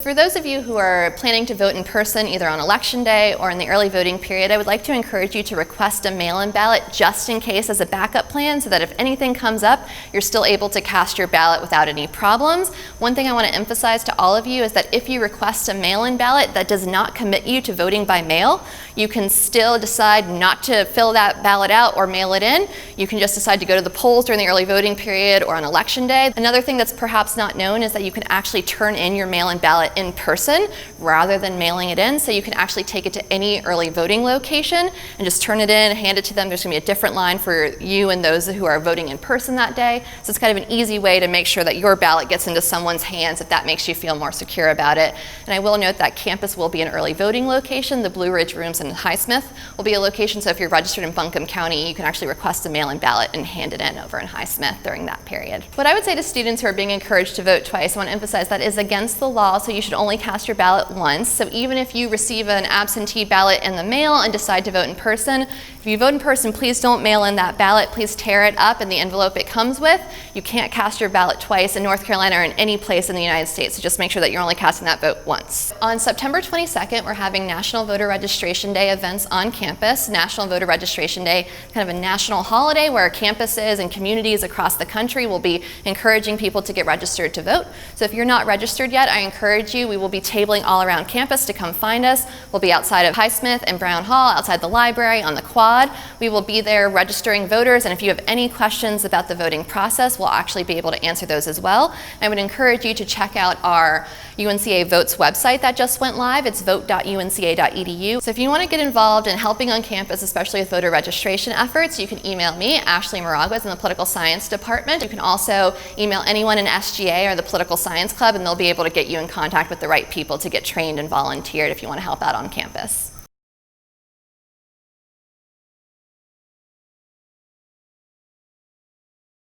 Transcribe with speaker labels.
Speaker 1: For those of you who are planning to vote in person either on election day or in the early voting period, I would like to encourage you to request a mail-in ballot just in case as a backup plan so that if anything comes up, you're still able to cast your ballot without any problems. One thing I want to emphasize to all of you is that if you request a mail-in ballot, that does not commit you to voting by mail. You can still decide not to fill that ballot out or mail it in. You can just decide to go to the polls during the early voting period or on election day. Another thing that's perhaps not known is that you can actually turn in your mail-in ballot in person rather than mailing it in. So you can actually take it to any early voting location and just turn it in, hand it to them. There's going to be a different line for you and those who are voting in person that day. So it's kind of an easy way to make sure that your ballot gets into someone's hands if that makes you feel more secure about it. And I will note that campus will be an early voting location. The Blue Ridge Rooms in Highsmith will be a location. So if you're registered in Buncombe County, you can actually request a mail-in ballot and hand it in over in Highsmith during that period. What I would say to students who are being encouraged to vote twice, I want to emphasize that is against the law, so you should only cast your ballot once. So even if you receive an absentee ballot in the mail and decide to vote in person, if you vote in person, please don't mail in that ballot. Please tear it up in the envelope it comes with. You can't cast your ballot twice in North Carolina or in any place in the United States, so just make sure that you're only casting that vote once. On September 22nd, we're having National Voter Registration Day events on campus. National Voter Registration Day, kind of a national holiday where campuses and communities across the country will be encouraging people to get registered to vote. So if you're not registered yet, I encourage you. We will be tabling all around campus to come find us. We'll be outside of Highsmith and Brown Hall, outside the library, on the quad. We will be there registering voters, and if you have any questions about the voting process, we'll actually be able to answer those as well. I would encourage you to check out our UNCA Votes website that just went live. It's vote.unca.edu. So if you want to get involved in helping on campus, especially with voter registration efforts, you can email me, Ashley Moraguez, in the Political Science Department. You can also email anyone in SGA or the Political Science Club, and they'll be able to get you in contact with the right people to get trained and volunteered if you want to help out on campus.